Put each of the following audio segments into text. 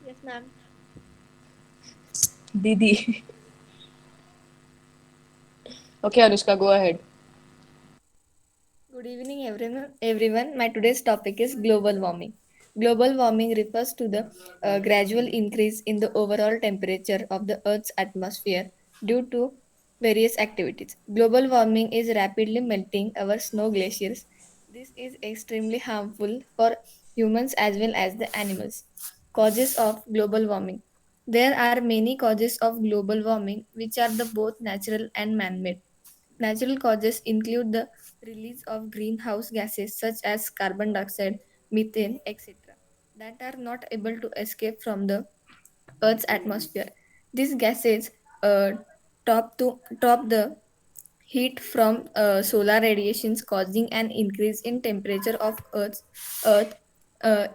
Yes, ma'am. Didi. Okay, Anushka, go ahead. Good evening, everyone. My today's topic is global warming. Global warming refers to the gradual increase in the overall temperature of the Earth's atmosphere due to various activities. Global warming is rapidly melting our snow glaciers. This is extremely harmful for humans as well as the animals. Causes of global warming. There are many causes of global warming which are the both natural and man-made. Natural causes include the release of greenhouse gases such as carbon dioxide, methane, etc., that are not able to escape from the Earth's atmosphere. These gases uh, top the heat from solar radiations, causing an increase in temperature of Earth.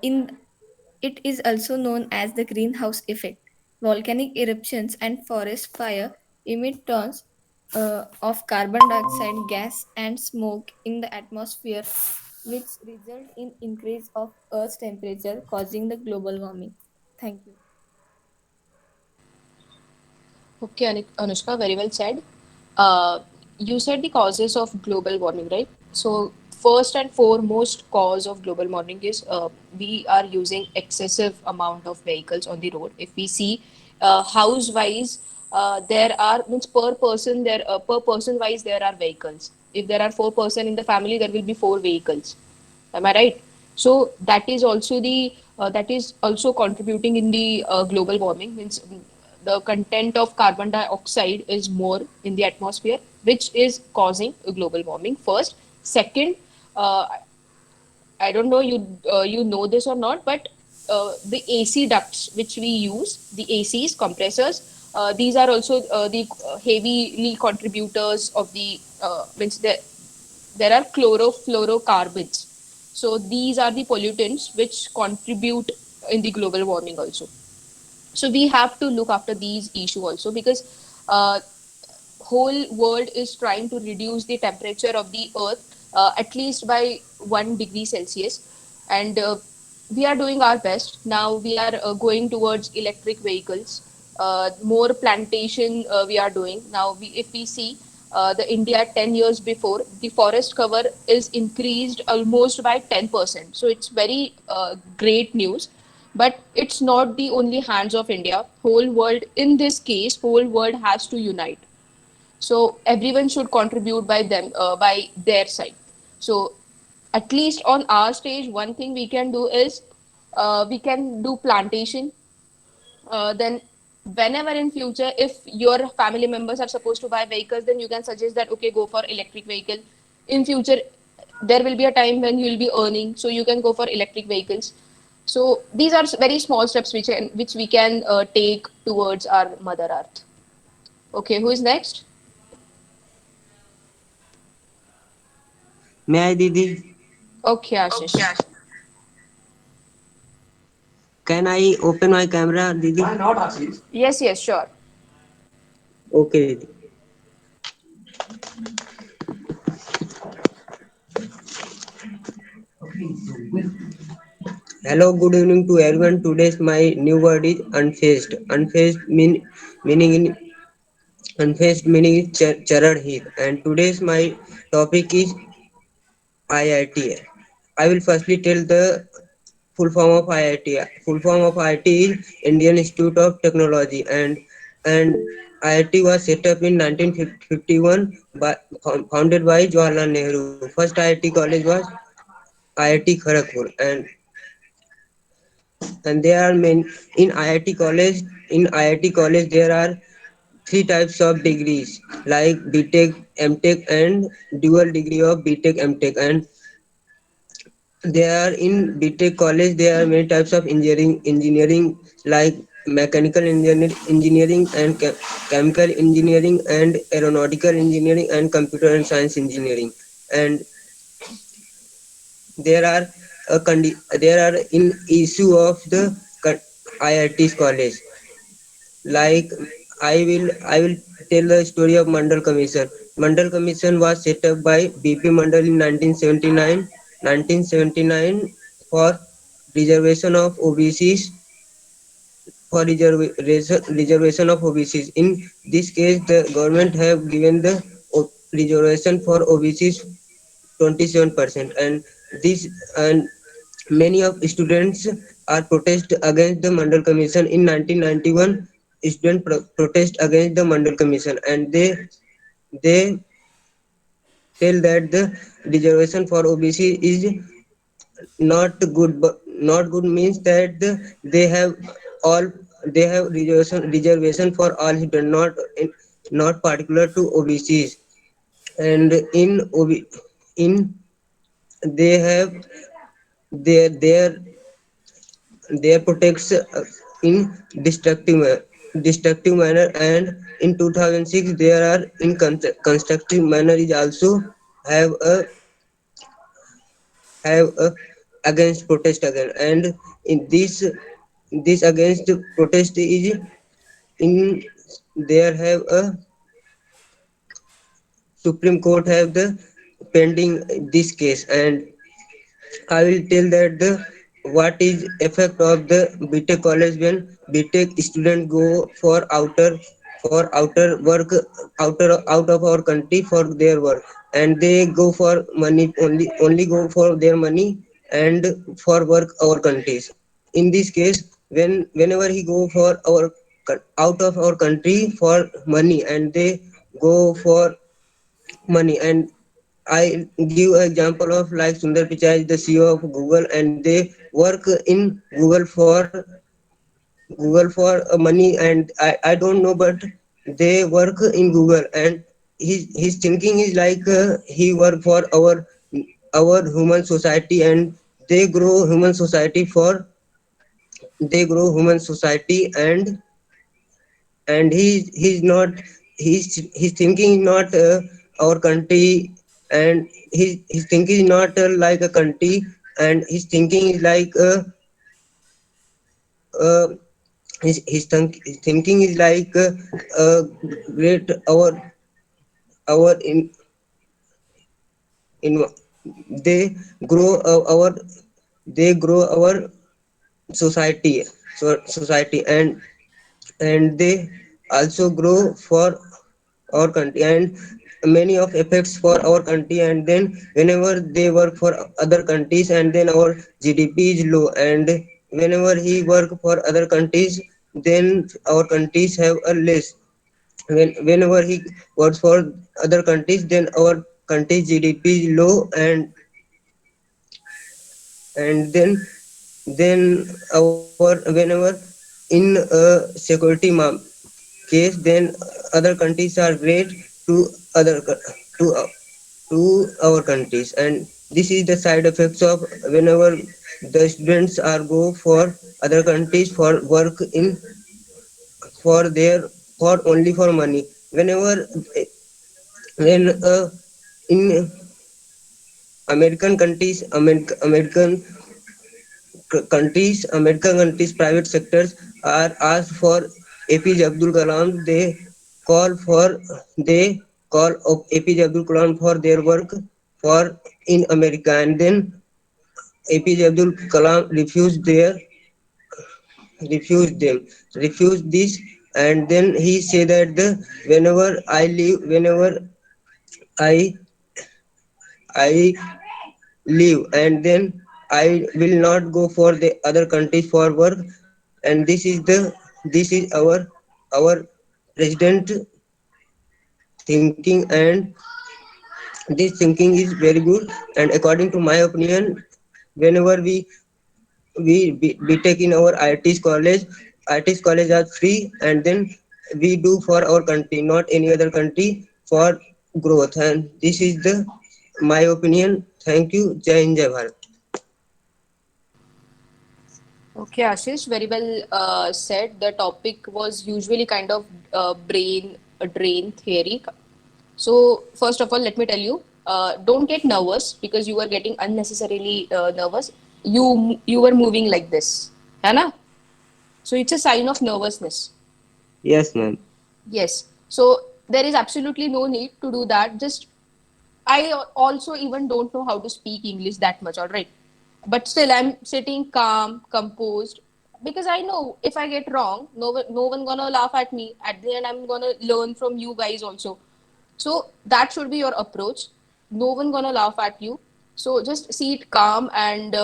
In it is also known as the greenhouse effect. Volcanic eruptions and forest fire emit tons of carbon dioxide gas and smoke in the atmosphere, which result in increase of Earth's temperature, causing the global warming. Thank you. Okay, Anushka, very well said. Uh, you said the causes of global warming, right? So, first and foremost cause of global warming is we are using excessive amount of vehicles on the road. If we see house wise, there are means per person wise there are vehicles. If there are four-person in the family, there will be four vehicles. Am I right? So that is also contributing in the global warming. Means the content of carbon dioxide is more in the atmosphere, which is causing a global warming. First, second, uh, I don't know you know this or not, but the AC ducts which we use, the ACs, compressors, these are also the heavily contributors of the means there are chlorofluorocarbons. So these are the pollutants which contribute in the global warming also. So we have to look after these issue also because uh, whole world is trying to reduce the temperature of the earth at least by 1 degree Celsius, and we are doing our best. Now we are going towards electric vehicles, more plantation we are doing now. If we see the India 10 years before, the forest cover is increased almost by 10%, so it's very great news. But it's not the only hands of India. Whole world, in this case, whole world has to unite. So everyone should contribute by them, by their side. So at least on our stage, one thing we can do is we can do plantation. Then whenever in future, if your family members are supposed to buy vehicles, then you can suggest that okay, go for electric vehicle. In future, there will be a time when you will be earning, so you can go for electric vehicles. So these are very small steps which we can take towards our mother earth. Okay, who is next? May I, Didi? Okay, Ashish. Can I open my camera, Didi? Yes, yes, sure. Okay, Didi. Hello, good evening to everyone. Today's my new word is unfazed. Meaning in unfazed meaning is charred heat. And today's my topic is IIT. I will firstly tell the full form of IIT. Full form of IIT is Indian Institute of Technology, and IIT was set up in 1951 by founded by Jawaharlal Nehru. First IIT college was IIT Kharagpur, and there are many in IIT college. In IIT college, there are three types of degrees like BTech, MTech, and dual degree of BTech, MTech, and there are in BTech college there are many types of engineering like mechanical engineering and chemical engineering and aeronautical engineering and computer and science engineering, and there are there are in issue of the IIT college like I will tell the story of Mandal Commission. Mandal Commission was set up by BP Mandal in 1979 for reservation of OBCs for reservation of OBCs. In this case, the government have given the reservation for OBCs 27%, and this and many of students are protest against the Mandal Commission in 1991. Student protest against the Mandal Commission, and they tell that the reservation for OBC is not good, but not good means that they have all they have reservation for all students, not particular to OBCs. And in OB, in they have their protects in destructive manner, and in 2006 there are in constructive manner is also have a against protest again. And in this against protest is in there have a Supreme Court have the pending this case. And I will tell that the what is effect of the BTech college when BTech student go for outer work, out of our country for their work, and they go for money, only go for their money and for work our countries. In this case, whenever he go for out of our country for money, and they go for money. And I give an example of like Sundar Pichai is the CEO of Google, and they work in Google for money. And I don't know, but they work in Google, and his thinking is like he work for our human society, and they grow human society for they grow human society. And he's not his thinking is not our country, and his thinking is not like a country, and his thinking is like uh, his thinking is like great our in they grow our they grow our society, society. And they also grow for our country, and many of effects for our country. And then whenever they work for other countries, and then our GDP is low. And whenever he work for other countries, then our countries have a less. Whenever he works for other countries, then our country's GDP is low. And then our whenever in a security case, then other countries are great to other to to our countries. And this is the side effects of whenever the students are go for other countries for work in for their for only for money. Whenever when in American countries, American countries private sectors are asked for APJ Abdul Kalam. They call of APJ Abdul Kalam for their work for in America. And then APJ Abdul Kalam refused this. And then he say that whenever I I leave, and then I will not go for the other countries for work. And this is our president thinking. And this thinking is very good. And according to my opinion, whenever we take in our IT's college are free. And then we do for our country, not any other country for growth. And this is the my opinion. Thank you. Jai Hind, Jai Bharat. Okay, Ashish, very well said. The topic was usually kind of brain drain theory. So, first of all, let me tell you, don't get nervous because you were getting unnecessarily nervous. You were moving like this, है ना? So it's a sign of nervousness. Yes, ma'am. Yes. So there is absolutely no need to do that. Just I also even don't know how to speak English that much, all right? But still, I'm sitting calm, composed. because I know if I get wrong, no one gonna laugh at me. At the end, I'm gonna learn from you guys also. So that should be your approach. No one gonna laugh at you. So just see it calm, and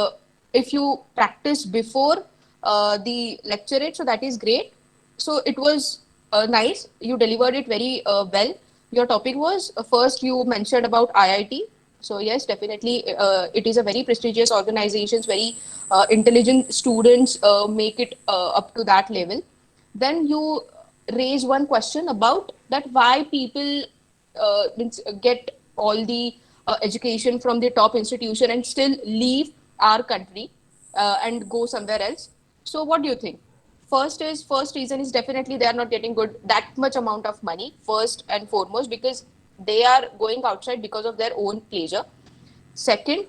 if you practice before the lecture it, so that is great. So it was nice. You delivered it very well. Your topic was first you mentioned about IIT. So yes, definitely, it is a very prestigious organizations. Very intelligent students make it up to that level. Then you raise one question about that why people get all the education from the top institution and still leave our country and go somewhere else. So what do you think? First reason is definitely they are not getting good that much amount of money first and foremost, because they are going outside because of their own pleasure. Second,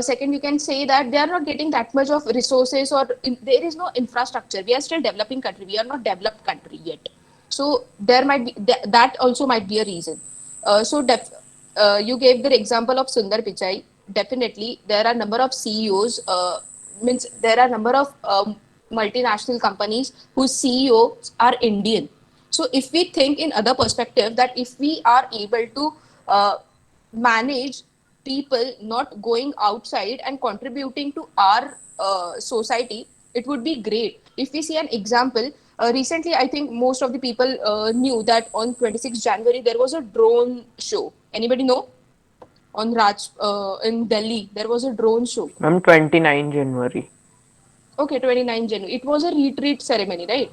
second, you can say that they are not getting that much of resources, or there is no infrastructure. We are still developing country. We are not developed country yet. So there might be that also might be a reason. You gave the example of Sundar Pichai. Definitely, there are number of CEOs. Means there are number of multinational companies whose CEOs are Indian. So if we think in other perspective, that if we are able to manage people not going outside and contributing to our society, it would be great. If we see an example, recently I think most of the people knew that on 26th January there was a drone show. Anybody know? On Raj in Delhi there was a drone show. Ma'am, 29 January. Okay, 29 January. It was a retreat ceremony, right?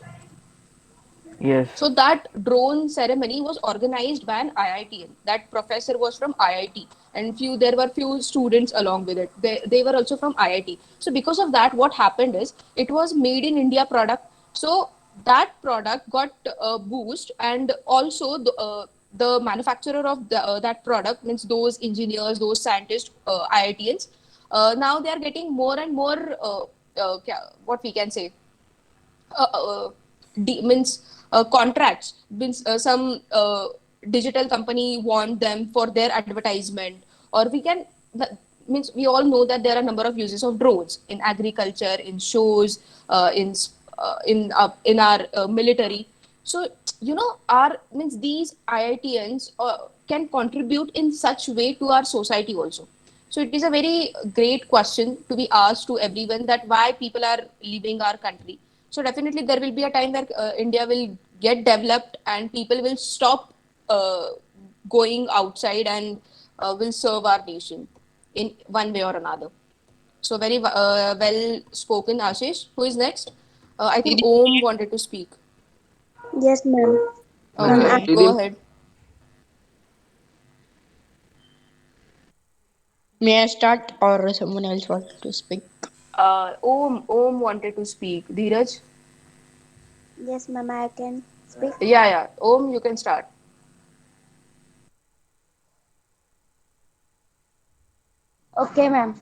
Yes. So that drone ceremony was organized by an IITian. That professor was from IIT, and there were few students along with it. They were also from IIT. So because of that, what happened is it was made in India product. So that product got a boost, and also the manufacturer of that product, means those engineers, those scientists, IITians. Now they are getting more and more. What we can say, uh, uh, means contracts, means some digital company want them for their advertisement, or we can means we all know that there are a number of uses of drones in agriculture, in shows, in our military. So our means these IITians can contribute in such way to our society also. So it is a very great question to be asked to everyone, that why people are leaving our country. So definitely there will be a time where India will get developed and people will stop uh, going outside and will serve our nation in one way or another. So very well spoken, Ashish. Who is next? I think Om wanted to speak. Yes, ma'am. Ma'am, Okay, I, go actually, ahead. may I start or someone else want to speak? Om wanted to speak. Dhiraj? Yes, ma'am, I can speak. Yeah, yeah. Om, you can start. Okay, ma'am.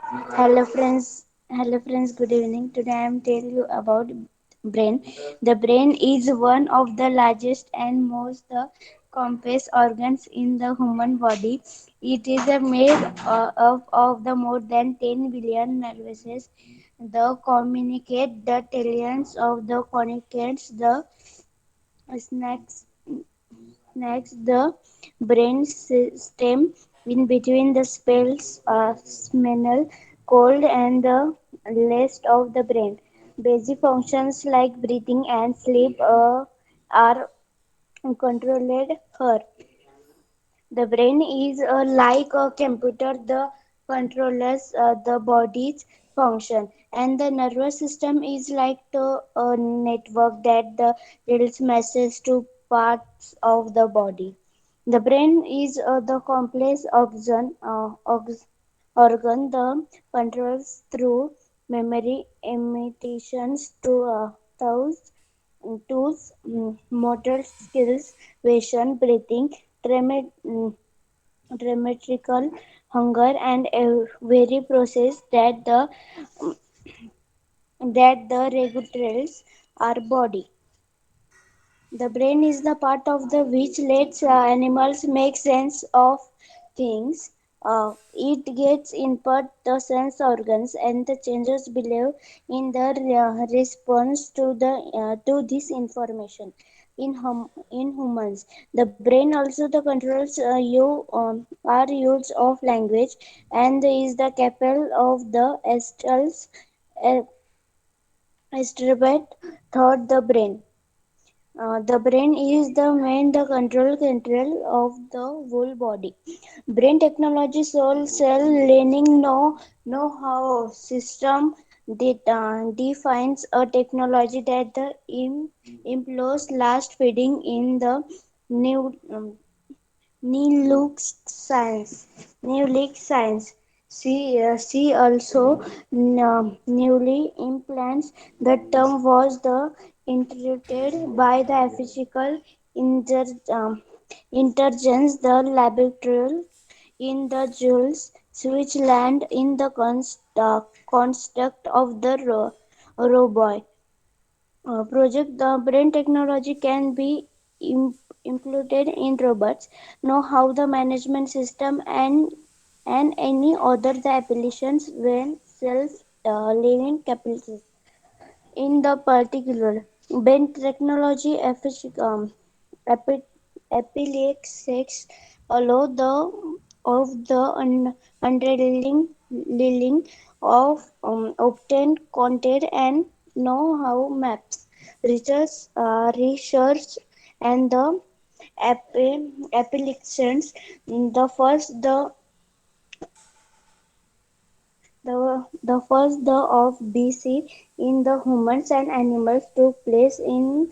Hello, friends. Hello, friends. Good evening. Today I am telling you about brain. The brain is one of the largest and most complex organs in the human body. It is made of the more than 10 billion nerves. The communicate the trillions of the connections, the snacks Next, the brain stem in between the spells, spinal cord and the rest of the brain. Basic functions like breathing and sleep are controlled here. The brain is like a computer that controls the body's function, and the nervous system is like a network that tells messages to parts of the body. The brain is the complex organ that controls through memory, imitations to thoughts, tools, motor skills, vision, breathing, dramatrical hunger, and a very process that the regulates our body. The brain is the part of the which lets animals make sense of things. It gets input the sense organs and the changes believe in the response to this information. In humans, the brain also the controls our use of language and is the capital of the estals uh, distribute thought the brain. The brain is the main the control of the whole body. Brain technology soul cell learning know how system that defines a technology that the employs last feeding in the new Neolithic science. Neolithic science. See also newly implants. The term was the introduced by the physical inter, um, intelligence, the laboratory in the Jules, Switzerland, in the construct of the robot. Project the brain technology can be im- implemented in robots know how the management system and any other the applications when self living capabilities in the particular brain technology epi- epileptics allow the of the underlying of obtained content and know-how maps. Research and the applications. The first the of BC in the humans and animals took place in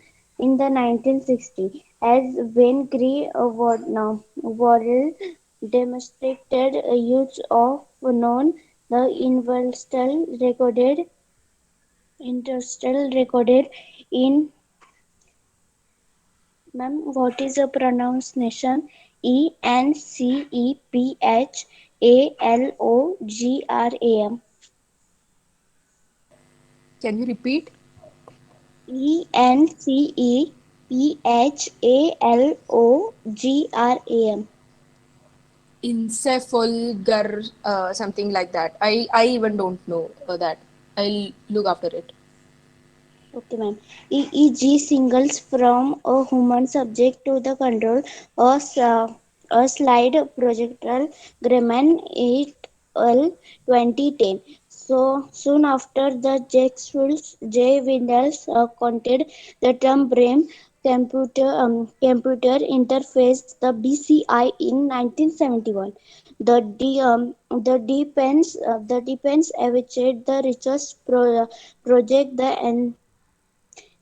the 1960s as when Gray Worrell demonstrated a use of known the interstellar recorded in ma'am what is the pronunciation ENCEPHALOGRAM. Can you repeat? ENCEPHALOGRAM. Encephalgar, something like that. I even don't know that. I'll look after it. Okay, ma'am. EEG signals from a human subject to the control a slide projectile Grumman et al. 2010. So soon after the J. Windows coined the term brain computer interface the BCI in 1971. The defense awaited the research project the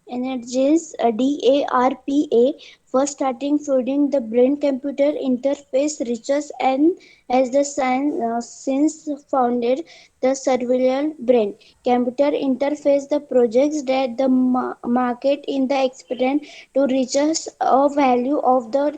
energies DARPA for starting folding the brain computer interface research and as the science since founded the surveillance brain computer interface the projects that the market in the expectant to reach a value of the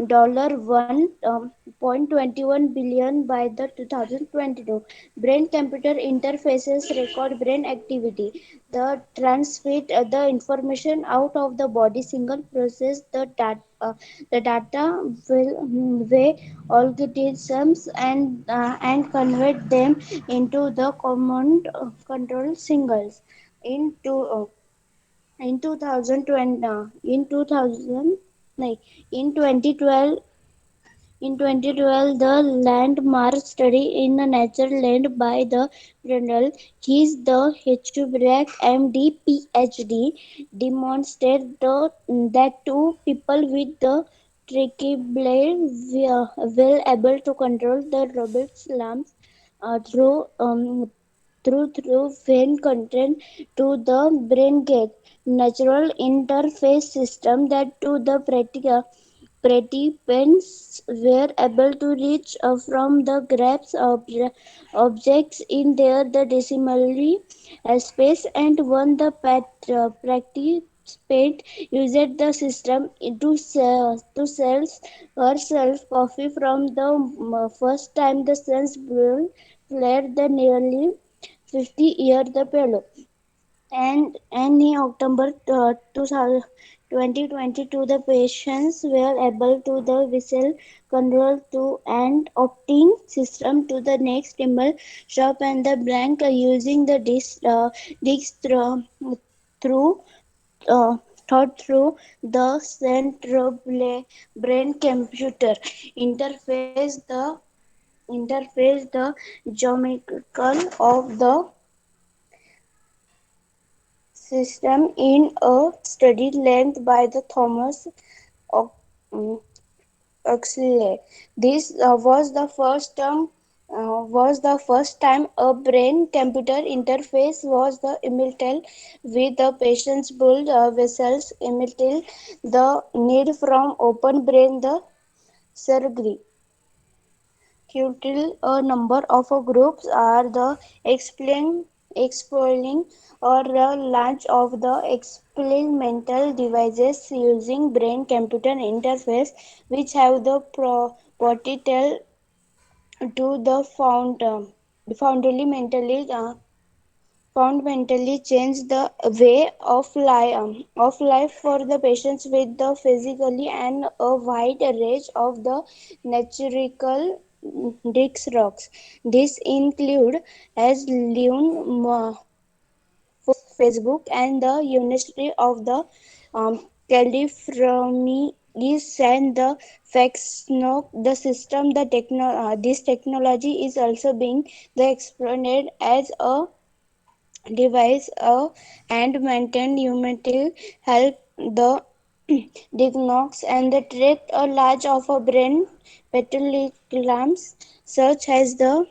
dollar 1.21 billion by the 2022 brain computer interfaces record brain activity the transmit the information out of the body single process the data way algorithms and convert them into the command control signals into in 2020 in 2000 like in 2012 in 2012, the landmark study in the natural land by the Brundle, his the H2 MD PhD, demonstrated that two people with the tricky blade were able to control the robot's lamps through vein content to the brain gate natural interface system that to the participants were able to reach from the grabs of objects in their the decimally space and one the participant used the system to sell herself coffee from the first time the sun's blue flared the nearly 50 year the fellow And in October 2022, the patients were able to the vessel control to and opting system to the next timber shop and the blank using the disc through uh, thought through the central brain computer interface the geometrical of the system in a study length by the Thomas Ox- mm, Huxley. This was the first time a brain-computer interface was the imited with the patient's blood vessels, imiting the need from open brain the surgery. Currently, a number of groups are the exploring or the launch of the experimental devices using brain-computer interface, which have the potential to the fundamentally change the way of life for the patients with the physically and a wide range of the natural disrupts. This include as Leon Facebook and the University of the California is and the facts know the system this technology is also being the explored as a device and maintain humanity help the diagnosis and the treat a large of a brain pathologams such as the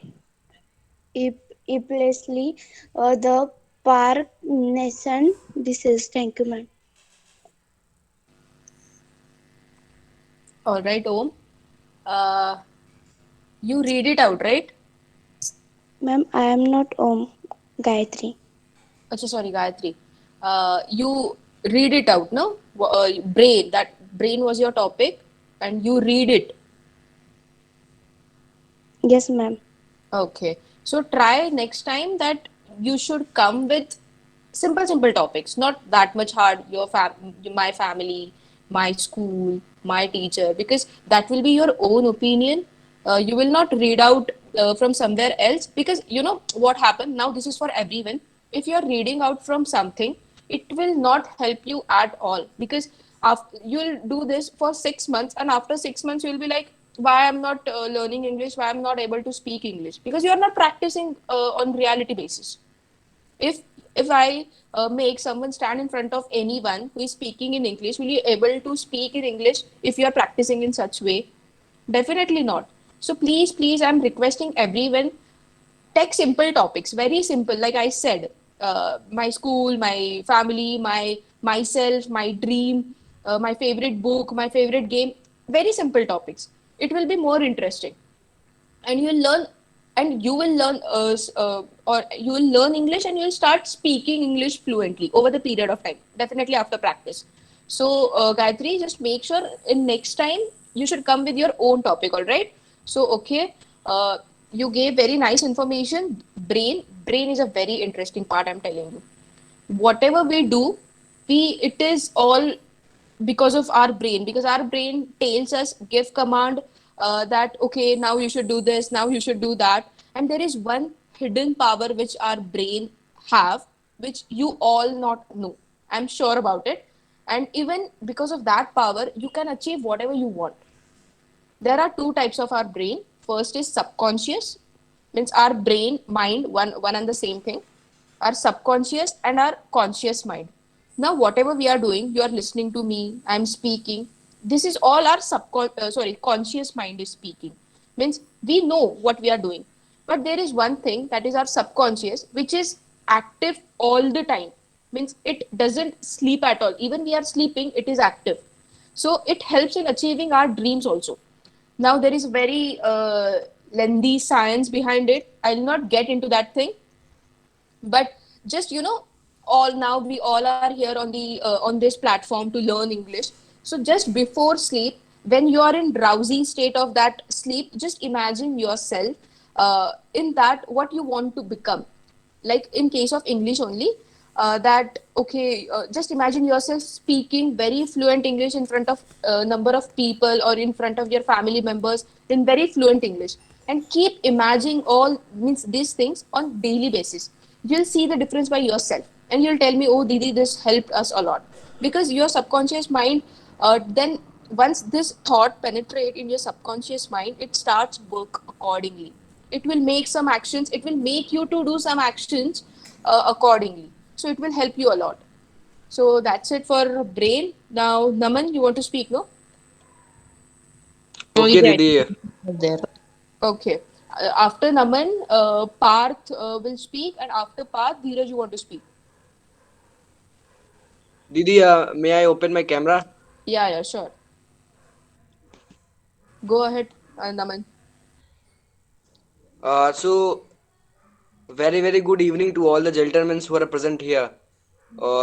epilepsy or the Parkinson disease. Thank you, ma'am. All right, Om. Uh, you read it out, right? Ma'am, I am not Gayatri. Achha, sorry, Gayatri. You read it out, no? Brain. That brain was your topic, and you read it. Yes, ma'am. Okay. So try next time that you should come with simple topics, not that much hard. My family, my school, my teacher, because that will be your own opinion. You will not read out from somewhere else because you know what happened. Now this is for everyone. If you are reading out from something, it will not help you at all because after you'll do this for 6 months, and after 6 months you'll be like, why I'm not learning English, why I'm not able to speak English, because you are not practicing on reality basis. If I make someone stand in front of anyone who is speaking in English, will you able to speak in English if you are practicing in such way? Definitely not. So please, I'm requesting everyone, take simple topics, very simple. Like I said, my school, my family, myself, my dream, my favorite book, my favorite game. Very simple topics. It will be more interesting, and you'll learn, and you will learn or you will learn English, and you'll start speaking English fluently over the period of time, definitely after practice. So Gayatri, just make sure in next time you should come with your own topic, all right? So okay, you gave very nice information. Brain is a very interesting part, I'm telling you. Whatever we do, we it is all because of our brain, because our brain tells us, give command, that okay, now you should do this, now you should do that. And there is one hidden power which our brain have, which you all not know. I'm sure about it. And even because of that power, you can achieve whatever you want. There are two types of our brain. First is subconscious, means our brain, mind, one and the same thing. Our subconscious and our conscious mind. Now, whatever we are doing, you are listening to me, I'm speaking. This is all our conscious mind is speaking. Means we know what we are doing. But there is one thing that is our subconscious, which is active all the time. Means it doesn't sleep at all. Even we are sleeping, it is active. So it helps in achieving our dreams also. Now there is very lengthy science behind it. I'll not get into that thing, but just all now we all are here on this platform to learn English. So just before sleep, when you are in drowsy state of that sleep, just imagine yourself in that what you want to become. Like in case of English only, that okay, just imagine yourself speaking very fluent English in front of a number of people or in front of your family members in very fluent English, and keep imagining all means these things on daily basis. You'll see the difference by yourself, and you'll tell me, oh Didi, this helped us a lot, because your subconscious mind, then once this thought penetrate in your subconscious mind, it starts work accordingly. It will make some actions, it will make you to do some actions accordingly, so it will help you a lot. So that's it for brain. Now Naman, you want to speak, no? No, Okay, yeah, Didi. there. Okay. After Naman, Parth will speak, and after Parth, Dhiraj, you want to speak. Didi, may I open my camera? Yeah, yeah, sure. Go ahead, Naman. So, very, very good evening to all the gentlemen who are present here.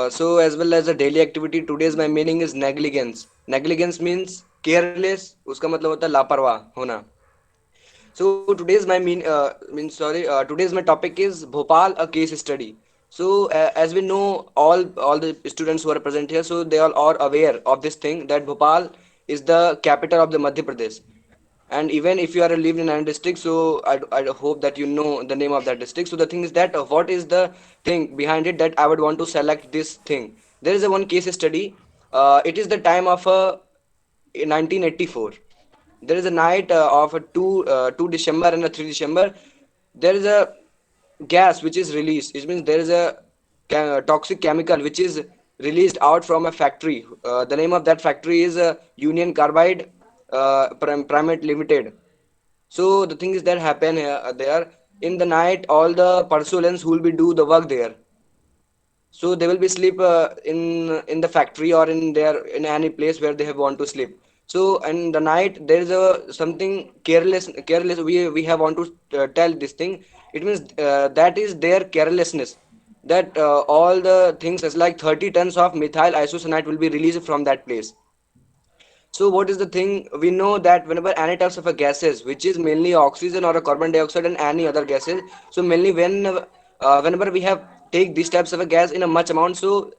So, as well as a daily activity, today's my meaning is negligence. Negligence means careless, उसका मतलब होता है लापरवाह होना. So today's my today's my topic is Bhopal, a case study. So as we know, all the students who are present here, so they all are aware of this thing that Bhopal is the capital of the Madhya Pradesh. And even if you are lived in an district, so I hope that you know the name of that district. So the thing is that what is the thing behind it that I would want to select this thing. There is a one case study. It is the time of in 1984. There is a night of a 2 December and a 3 December. There is a gas which is released. It means there is a toxic chemical which is released out from a factory. The name of that factory is Union Carbide Private Limited. So the thing is that happen here, there in the night. All the pursuance who will be do the work there, so they will be sleep in the factory or in their in any place where they have want to sleep. So in the night there is a something careless we have want to tell this thing. It means that is their carelessness, that all the things as like 30 tons of methyl isocyanate will be released from that place. So what is the thing? We know that whenever any types of a gases, which is mainly oxygen or a carbon dioxide and any other gases, so mainly whenever we have take these types of a gas in a much amount, so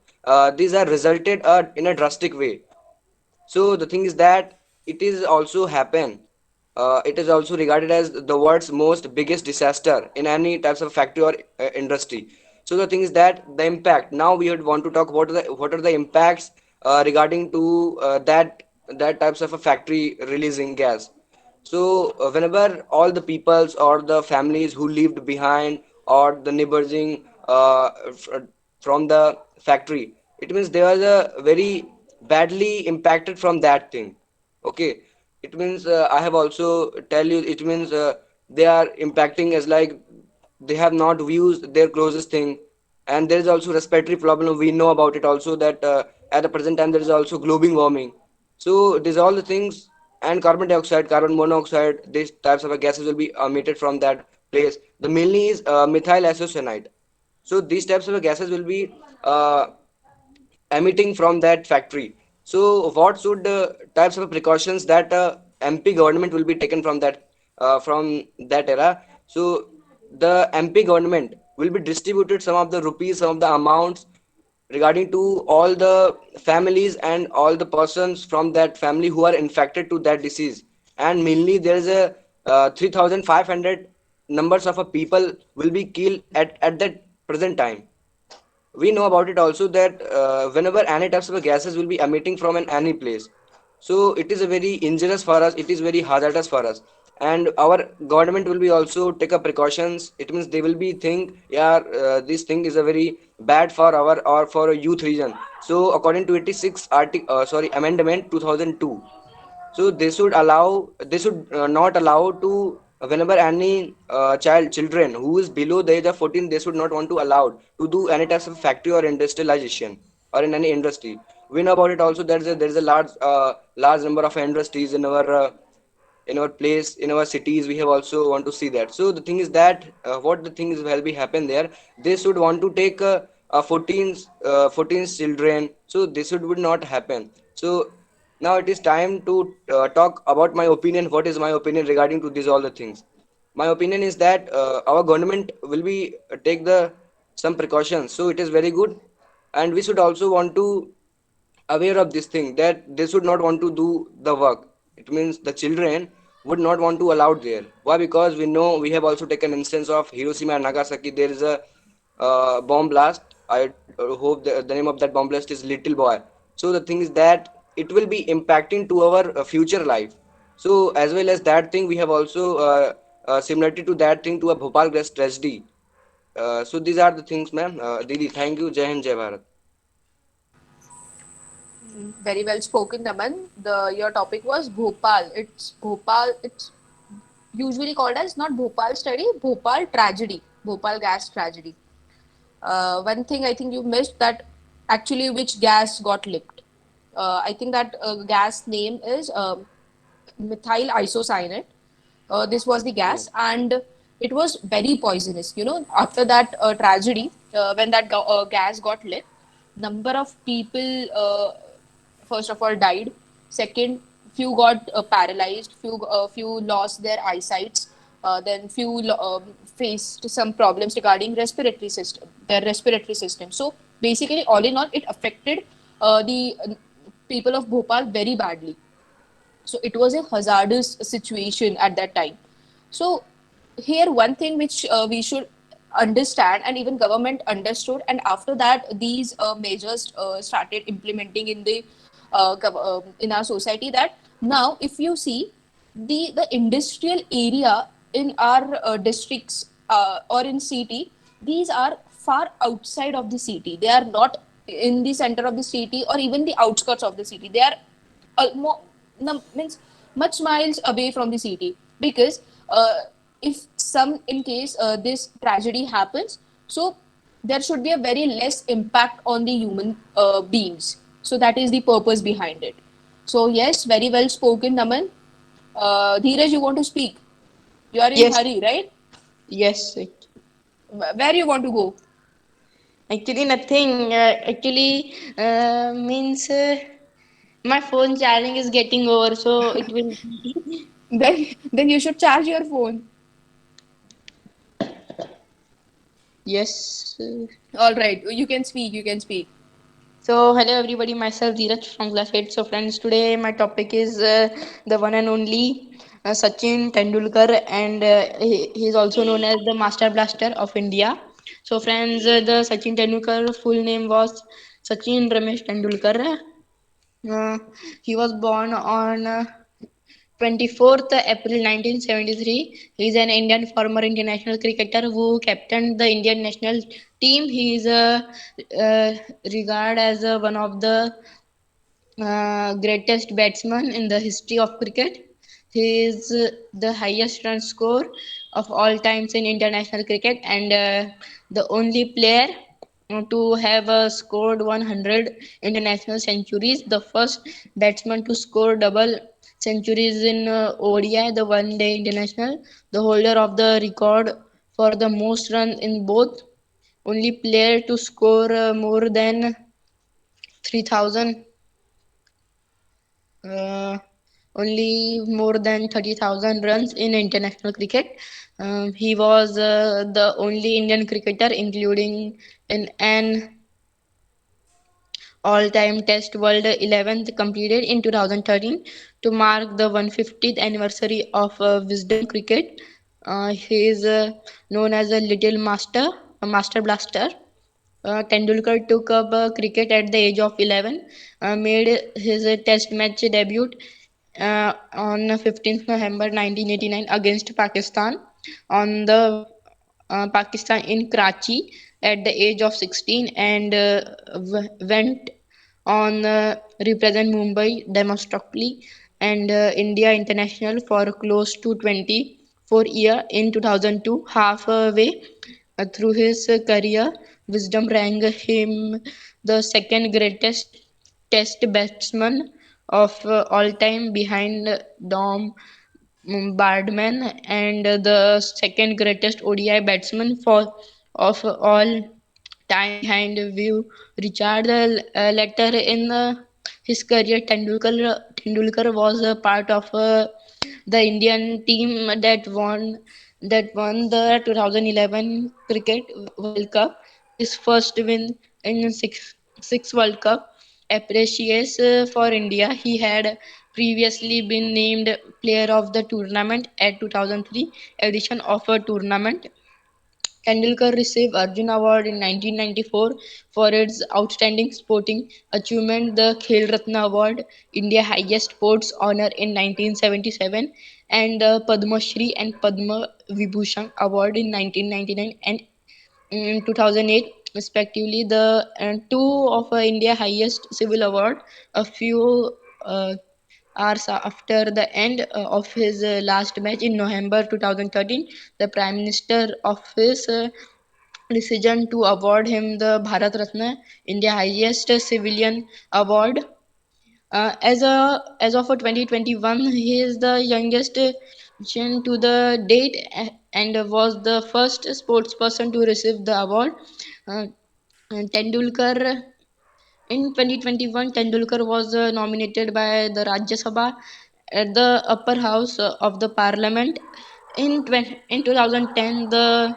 these are resulted in a drastic way. So the thing is that it is also happen. It is also regarded as the world's most biggest disaster in any types of factory or industry. So the thing is that the impact. Now we would want to talk about what are the impacts regarding to that types of a factory releasing gas. So whenever all the peoples or the families who lived behind or the neighboring from the factory, it means they was a very badly impacted from that thing. Okay, it means I have also tell you. It means they are impacting as like they have not used their closest thing, and there is also respiratory problem. We know about it also that at the present time there is also global warming. So these all the things, and carbon dioxide, carbon monoxide, these types of gases will be emitted from that place. The mainly is methyl isocyanate. So these types of gases will be uh, emitting from that factory. So what should types of precautions that MP government will be taken from that era? So the MP government will be distributed some of the rupees, some of the amounts regarding to all the families and all the persons from that family who are infected to that disease. And mainly there is a 3,500 numbers of a people will be killed at that present time. We know about it also that whenever any types of gases will be emitting from any place, so it is a very injurious for us, it is very hazardous for us. And our government will be also take up precautions. It means they will be think, yeah, this thing is a very bad for our or for a youth region. So according to 86 amendment 2002, so they should not allow to whenever any children who is below the age of 14, they should not want to allowed to do any types of factory or industrialization or in any industry. We know about it also. There's a large number of industries in our place, in our cities. We have also want to see that. So the thing is that what the thing is will be happen there, they should want to take 14 children, so this would not happen. So now it is time to talk about my opinion. What is my opinion regarding to these all the things? My opinion is that our government will be take the some precautions. So it is very good, and we should also want to aware of this thing that they should not want to do the work. It means the children would not want to allow there. Why? Because we know, we have also taken instance of Hiroshima and Nagasaki. There is a bomb blast. I hope the name of that bomb blast is Little Boy. So the thing is that it will be impacting to our future life. So as well as that thing, we have also similarity to that thing to a Bhopal gas tragedy. So these are the things, ma'am. Didi, thank you. Jai Hind, Jai Bharat. Very well spoken, Naman. Your topic was Bhopal. It's Bhopal. It's usually called as not Bhopal study, Bhopal tragedy, Bhopal gas tragedy. One thing I think you missed, that actually which gas got leaked. I think that gas name is methyl isocyanate. This was the Oh, gas, and it was very poisonous. You know, after that tragedy, when that gas got lit, number of people, first of all, died. Second, few got paralyzed. Few lost their eyesight. Then few faced some problems regarding respiratory system, their respiratory system. So basically, all in all, it affected the people of Bhopal very badly. So it was a hazardous situation at that time. So here one thing which we should understand, and even government understood, and after that these measures started implementing in the in our society, that now if you see the industrial area in our districts or in city, these are far outside of the city. They are not in the center of the city or even the outskirts of the city. They are almost, means much miles away from the city, because if some in case this tragedy happens, so there should be a very less impact on the human beings. So that is the purpose behind it. So yes, very well spoken, Naman. Dhiraj, you want to speak? You are in Yes, hurry, right? yes. Where you want to go? Actually, nothing. Actually, means my phone charging is getting over, so it will. Then you should charge your phone. Yes. All right, you can speak. You can speak. So, hello everybody. Myself Dhiraj from class 8. So, friends, today my topic is the one and only Sachin Tendulkar, and he is also known as the Master Blaster of India. So, friends, the Sachin Tendulkar full name was Sachin Ramesh Tendulkar. Uh, he was born on 24th April 1973. He is an Indian former international cricketer who captained the Indian national team. He is uh, regarded as one of the greatest batsman in the history of cricket. He is the highest run score of all times in international cricket, and the only player to have scored 100 international centuries, the first batsman to score double centuries in ODI, the one day international, the holder of the record for the most runs in both, only player to score more than 3000 uh, only more than 30,000 runs in international cricket. He was the only Indian cricketer, including in an all-time Test World 11th completed in 2013 to mark the 150th anniversary of Wisdom Cricket. He is known as a Little Master, a Master Blaster. Tendulkar took up cricket at the age of 11, made his test match debut on 15th November 1989 against Pakistan on the Pakistan in Karachi at the age of 16, and went on represent Mumbai domestically and India international for close to 24 years. In 2002, halfway through his career, Wisdom ranked him the second greatest Test batsman of all time, behind Dom Boardman, and the second greatest ODI batsman for of all time, behind View Richard. Later in his career, Tendulkar was a part of the Indian team that won the 2011 Cricket World Cup. his first win in six World Cup. Appreciates for India. He had previously been named Player of the Tournament at 2003 edition of a tournament. Tendulkar received Arjun Award in 1994 for its outstanding sporting achievement, the Khel Ratna Award, India highest sports honor in 1977, and the Padma Shri and Padma Vibhushan Award in 1999 and in 2008 respectively. The two of India highest civil award a few hours after the end of his last match in November 2013. The Prime Minister office decision to award him the Bharat Ratna, India highest civilian award. As of 2021, he is the youngest to the date and was the first sports person to receive the award. Uh, Tendulkar in 2021, Tendulkar was nominated by the Rajya Sabha at the upper house of the parliament. In 2010, the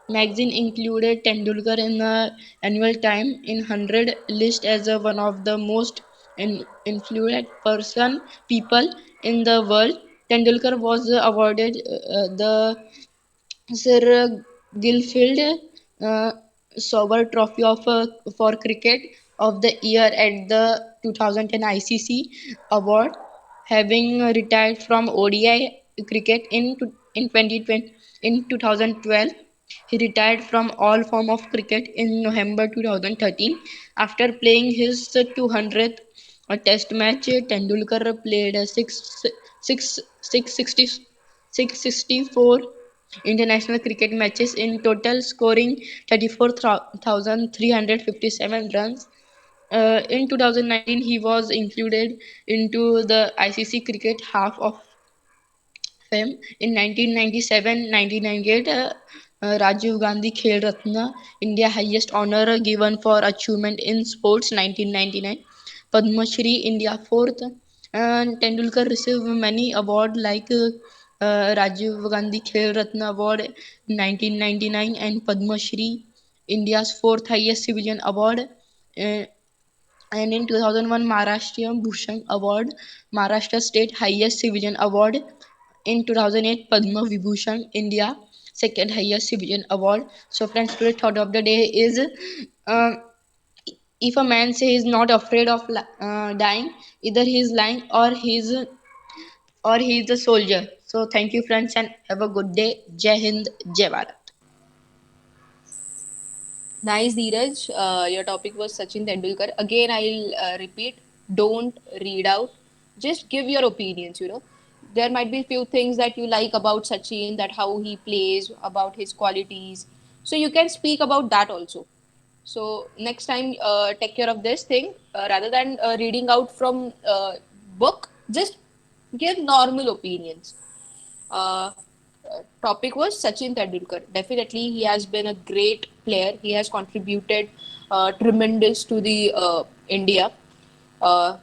magazine included Tendulkar in the annual Time in 100 list as one of the most influential people in the world. Tendulkar was awarded the Sir Gilfield uh, Sauber Trophy for Cricket of the Year at the 2010 ICC Award, having retired from ODI cricket in 2020 in 2012. He retired from all form of cricket in November 2013 after playing his 200th test match. Tendulkar played six 664 international cricket matches in total, scoring 34,357 runs. In 2019, he was included into the ICC Cricket Half of Fame in 1997-1998. Rajiv Gandhi Khel Ratna, India highest honor given for achievement in sports, 1999. Padma Shri, India fourth. And Tendulkar received many awards like Rajiv Gandhi Khel Ratna Award 1999 and Padma Shri, India's fourth highest civilian award. Uh, and in 2001, Maharashtra Bhushan Award, Maharashtra State highest civilian award. In 2008, Padma Vibhushan, India second highest civilian award. So, friends, today's thought of the day is uh, if a man says he's not afraid of dying, either he's lying or he's a soldier. So, thank you, friends, and have a good day. Jai Hind, Jai Bharat. Nice, Dhiraj. Your topic was Sachin Tendulkar. Again, I'll repeat, don't read out. Just give your opinions. There might be few things that you like about Sachin, that how he plays, about his qualities. So you can speak about that also. So next time, take care of this thing. Rather than reading out from book, just give normal opinions. Uh, Topic was Sachin Tendulkar. Definitely, he has been a great player. He has contributed tremendous to the India. Uh,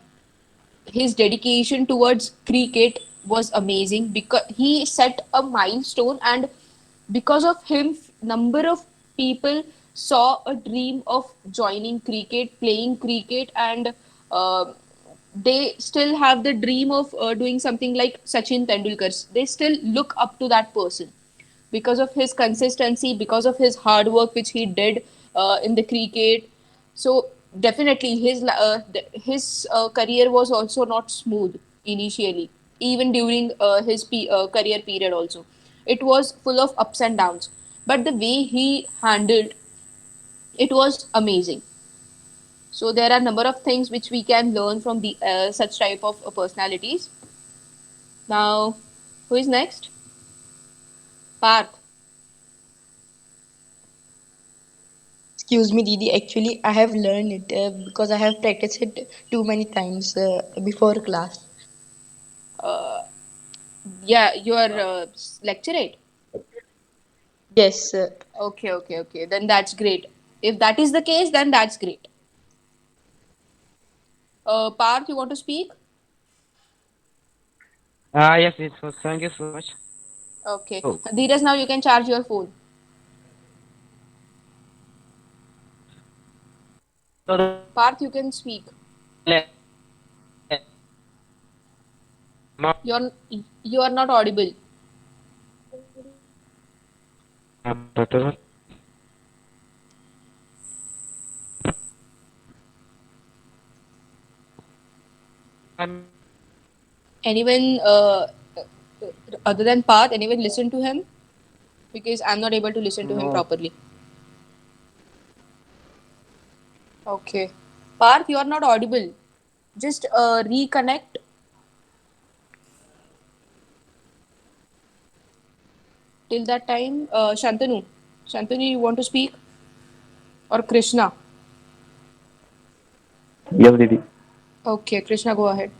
his dedication towards cricket was amazing because he set a milestone, and because of him, number of people saw a dream of joining cricket, playing cricket, and uh, they still have the dream of doing something like Sachin Tendulkar. They still look up to that person because of his consistency, because of his hard work which he did in the cricket. So definitely his career was also not smooth initially, even during his career period also. It was full of ups and downs, but the way he handled it was amazing. So there are a number of things which we can learn from the such type of personalities. Now, who is next? Parth. Excuse me, Didi. Actually, I have learned it because I have practiced it too many times before class. Uh, yeah, you are lecturate. Yes. Okay, okay, okay. Then that's great. If that is the case, then that's great. Parth, you want to speak? Yes, yes. So thank you so much. Okay. Oh, Dheeraj, now you can charge your phone. Parth, you can speak. You're you are not audible. Anyone other than Parth, anyone listen to him? Because I'm not able to listen to him No. properly. Okay. Parth, you are not audible. Just reconnect till that time. Shantanu. Shantanu, you want to speak? Or Krishna? Yes, Didi. Okay, Krishna, go ahead.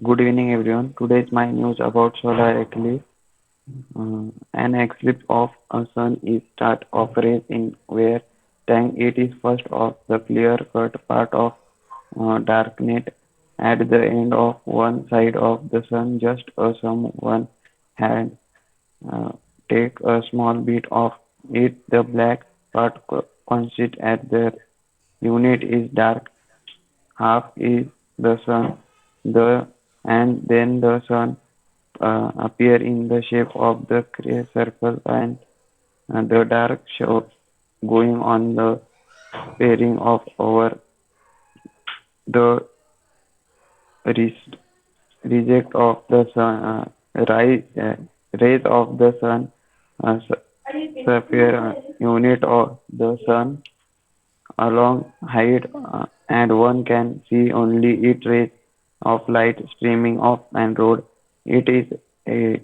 Good evening, everyone. Today is my news about solar eclipse. An eclipse of a sun is start of rays in where time it is first of the clear-cut part of darknet at the end of one side of the sun. Just someone hand uh, take a small bit of it. The black part consists at the unit is dark. Half is the sun. The and then the sun appear in the shape of the gray circle and the dark shadow going on the pairing of over the res- reject of the sun rays of the sun sphere unit of the sun along height and one can see only it rays of light streaming off and road. It is a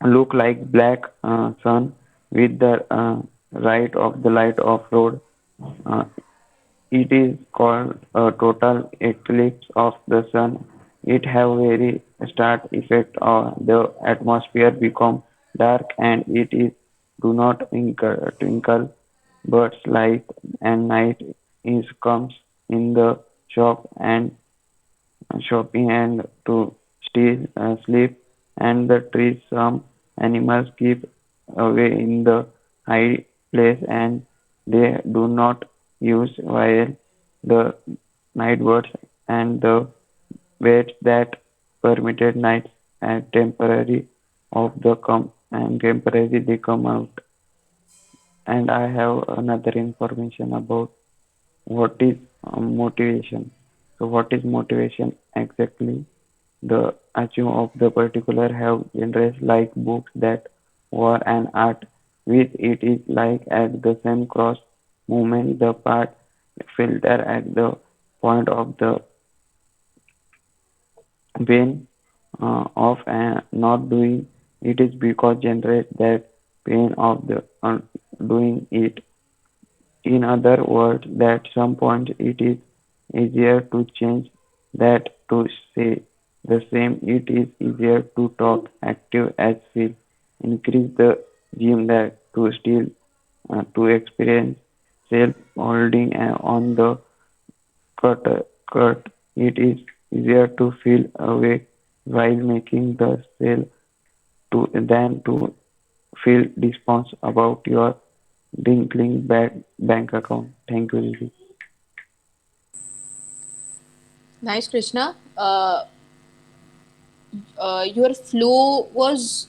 look like black sun with the right of the light of road. Uh, it is called a total eclipse of the sun. It have very start effect on the atmosphere become dark and it is do not twinkle but light and night is comes in the shop and shopping and to steal, sleep, and the trees. Some animals keep away in the high place and they do not use while the night birds and the birds that permitted nights and temporary of the come and temporary they come out. And I have another information about what is motivation. So what is motivation exactly? The achieve of the particular have genres like books that were an art with it is like at the same cross movement the part filter at the point of the pain of not doing it is because generate that pain of the doing it. In other words, at some point it is easier to change that to say the same. It is easier to talk active as feel. Increase the gym that to still to experience self holding on the cut. cut. It is easier to feel awake while making the sale to than to feel response about your Dinkling bank account. Thank you, Lily. Nice, Krishna. Your flow was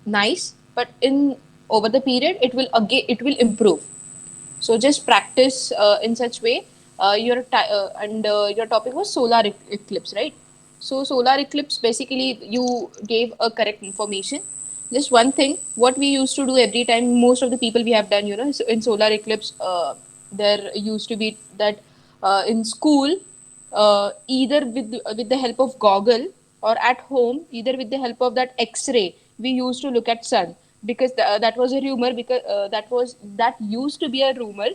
nice, but in over the period, it will improve. So just practice in such way. Your topic was solar eclipse, right? So solar eclipse basically you gave a correct information. Just one thing, what we used to do every time, most of the people we have done, so in solar eclipse, there used to be that in school, either with the help of goggle or at home, either with the help of that X-ray, we used to look at sun because that was a rumor because that used to be a rumor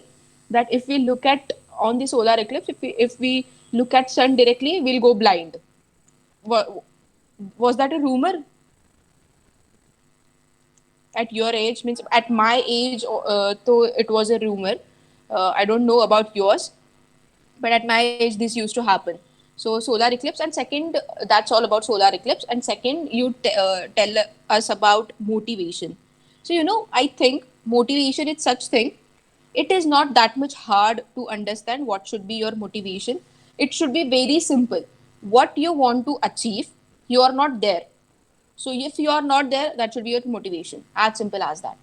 that if we look at on the solar eclipse, if we look at sun directly, we'll go blind. Wa- was that a rumor at your age? Means at my age, though it was a rumor. I don't know about yours, but at my age this used to happen. So solar eclipse, and second, that's all about solar eclipse. And second, you tell us about motivation. So I think motivation is such thing. It is not that much hard to understand what should be your motivation. It should be very simple. What you want to achieve, you are not there. So if you are not there, that should be your motivation. As simple as that.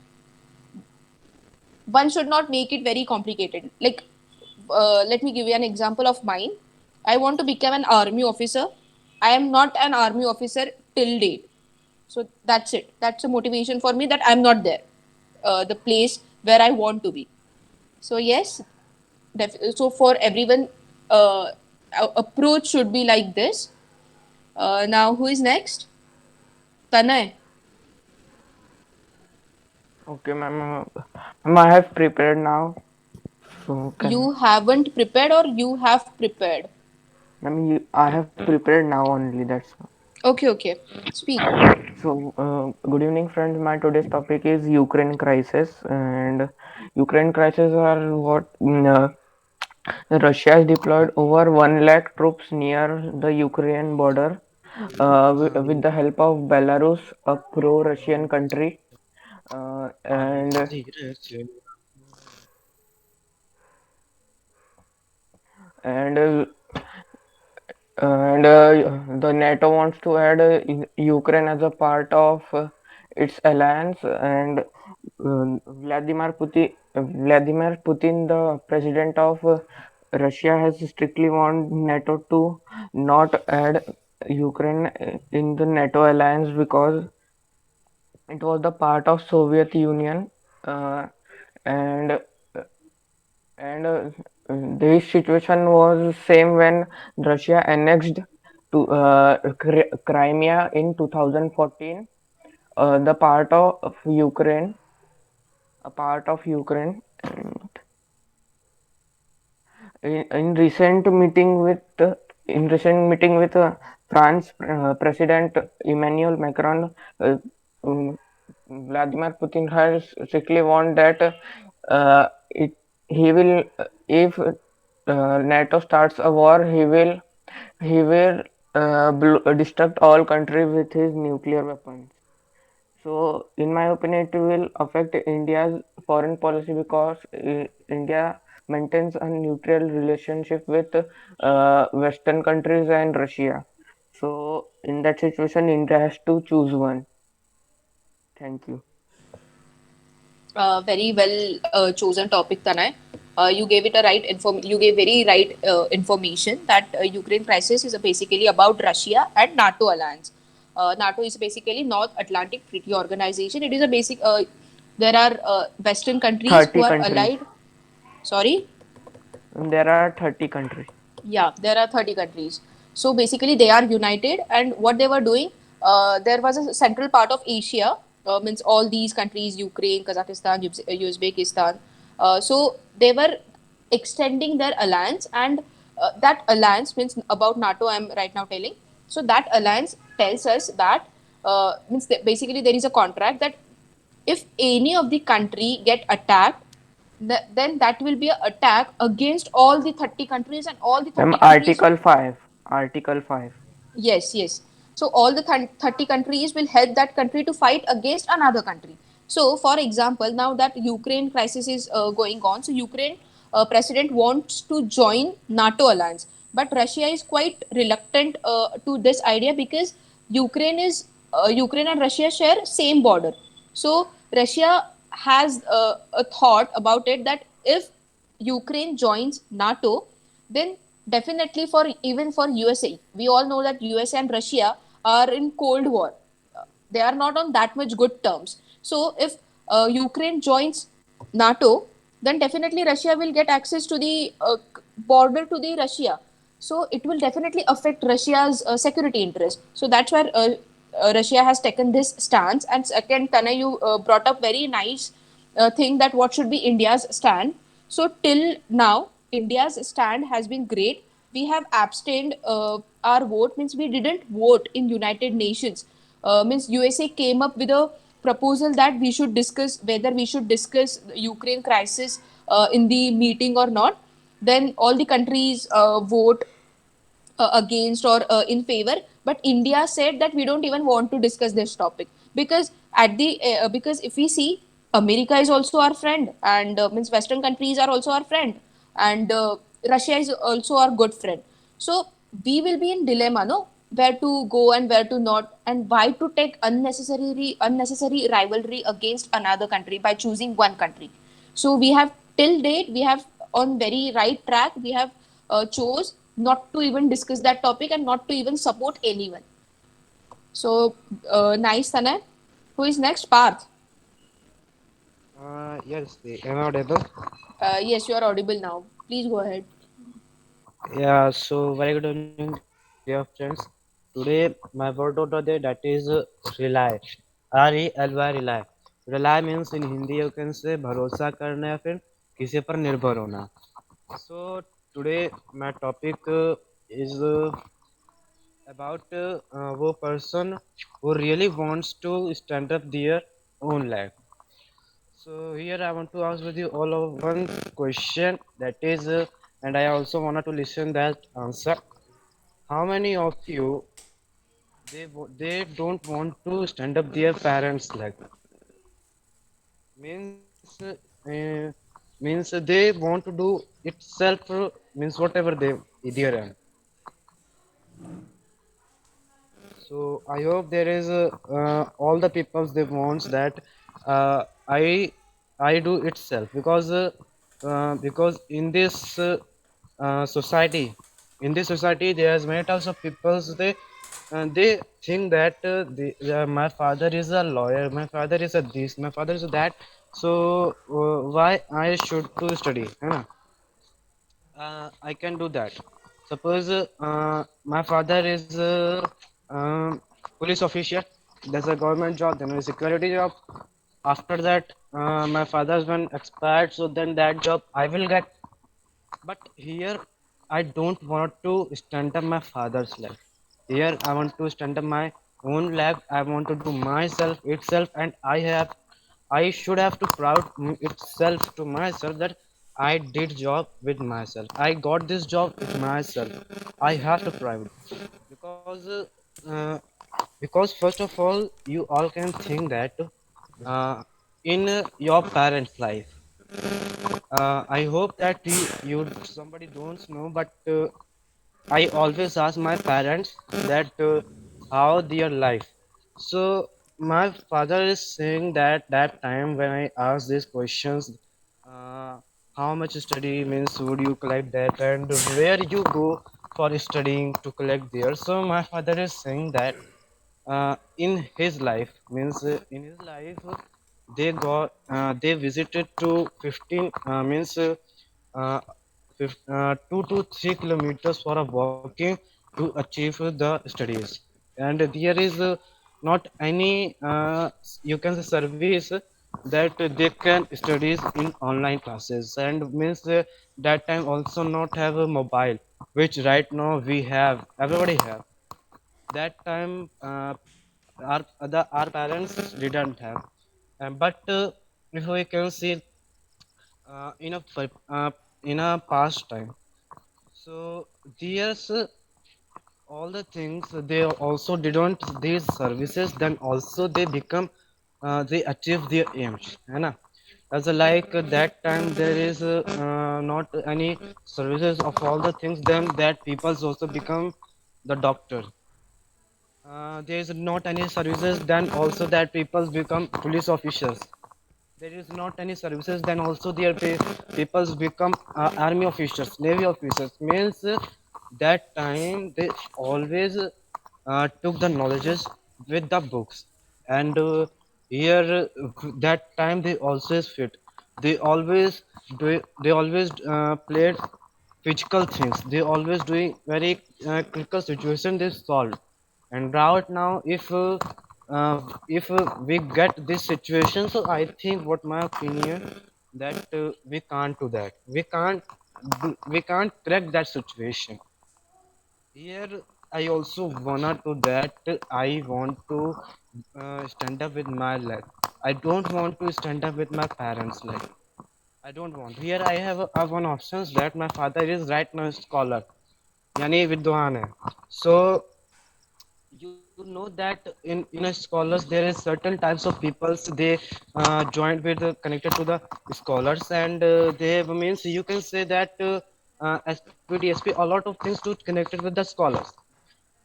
One should not make it very complicated. Like, let me give you an example of mine. I want to become an army officer. I am not an army officer till date. So that's it. That's a motivation for me that I'm not there, the place where I want to be. So yes, so for everyone, approach should be like this. Now who is next? Tanay. Okay, ma'am. Ma'am, I have prepared now. So You can, haven't prepared or you have prepared? ma'am, I have prepared now only. That's all. Okay, okay. Speak. So, good evening, friends. My today's topic is Ukraine crisis, and Ukraine crisis are what Russia has deployed over 1 lakh troops near the Ukraine border, with the help of Belarus, a pro-Russian country, uh, and and the NATO wants to add Ukraine as a part of its alliance, and Vladimir Putin, the president of Russia, has strictly warned NATO to not add Ukraine in the NATO alliance because it was the part of Soviet Union, uh, and this situation was same when Russia annexed to Crimea in 2014, the part of Ukraine, a part of Ukraine. In recent meeting with France President Emmanuel Macron, uh, um, Vladimir Putin has strictly warned that it he will if NATO starts a war, he will destruct all countries with his nuclear weapons. So, in my opinion, it will affect India's foreign policy because India maintains a neutral relationship with Western countries and Russia. So, in that situation, India has to choose one. Thank you. Very well chosen topic, Tanay. You gave it a right You gave very right information that Ukraine crisis is basically about Russia and NATO alliance. NATO is basically North Atlantic Treaty Organization. It is a basic. There are Western countries who 30 are countries. allied. Sorry. There are 30 countries. Yeah, there are 30 countries. So basically, they are united, and what they were doing, there was a central part of Asia, means all these countries, Ukraine, Kazakhstan, Uzbekistan. So they were extending their alliance, and that alliance means about NATO. I'm right now telling. So that alliance tells us that means that basically there is a contract that if any of the country get attacked, then that will be an attack against all the 30 countries, and all the Ma'am, 30 countries. Article 5. Article 5. Yes, yes. So all the 30 countries will help that country to fight against another country. So, for example, now that Ukraine crisis is going on, so Ukraine president wants to join NATO alliance, but Russia is quite reluctant to this idea because Ukraine and Russia share same border. So Russia has a thought about it that if Ukraine joins NATO, then definitely for even for USA, we all know that USA and Russia are in Cold War. They are not on that much good terms. So if Ukraine joins NATO, then definitely Russia will get access to the border to the Russia. So it will definitely affect Russia's security interest. So that's where Russia has taken this stance. And second, Tana, you brought up very nice thing that what should be India's stand. So till now, India's stand has been great. We have abstained our vote, means we didn't vote in United Nations. Means USA came up with a proposal that we should discuss whether we should discuss the Ukraine crisis in the meeting or not. Then all the countries vote against or in favor, but India said that we don't even want to discuss this topic because at the because if we see, America is also our friend, and means Western countries are also our friend, and Russia is also our good friend. So we will be in dilemma, no, where to go and where to not, and why to take unnecessary rivalry against another country by choosing one country. So we have till date we have on very right track. We have chose not to even discuss that topic and not to even support anyone. So nice, Tanay. Who is next? Parth. Yes, am I audible? Yes, you are audible now. Please go ahead. Yeah, so very good evening, dear friends. Today, my word of the day that is rely. RELY, rely. Rely means in Hindi you can say भरोसा करना या फिर किसी पर निर्भर होना. So today my topic is about वो person who really wants to stand up their own life. So here I want to ask with you all of one question that is, and I also wanted to listen that answer. How many of you they don't want to stand up their parents like means means they want to do itself means whatever they are. So I hope there is all the peoples they wants that uh, I I do itself because in this society there's many types of peoples they think that my father is a lawyer, my father is a this, my father is a that, so why I should to study, है I can do that. Suppose my father is police officer. There's a government job, then a security job. After that, my father's been expired, so then that job I will get. But here, I don't want to stand up my father's life. Here, I want to stand up my own life. I want to do myself itself, and I should have to proud itself to myself that I did job with myself. I got this job with myself. I have to proud because uh, because first of all, you all can think that in your parents' life. I hope that you somebody don't know, but I always ask my parents that how their life. So my father is saying that that time when I ask these questions, uh, how much study means would you collect that and where you go for studying to collect there. So my father is saying that in his life means in his life they visited to 15 means uh, 2 to 3 kilometers for a walking to achieve the studies, and there is not any you can say service that they can studies in online classes, and means that time also not have a mobile which right now we have, everybody have. That time our parents didn't have. But if we can see uh, in a in a past time, so there's all the things they also didn't these services, then also they become they achieve their aims, है ना? As a like that time there is not any services of all the things, then that peoples also become the doctor. There is not any services, then also that people become police officers. There is not any services, then also their peoples become army officers, navy officers. Means that time they always took the knowledges with the books, and here that time they always fit. They always they always played physical things. They always doing very critical situation they solve. And right now if we get this situation, so I think what my opinion that we can't do that, we can't crack that situation. Here I also wanna to that I want to stand up with my life. I don't want to stand up with my parents life. I don't want. Here I have one options that my father is right now a scholar, yani vidwan hai. So to know that in a scholars there is certain types of peoples they joined with connected to the scholars, and they means you can say that SPDSP a lot of things to connected with the scholars.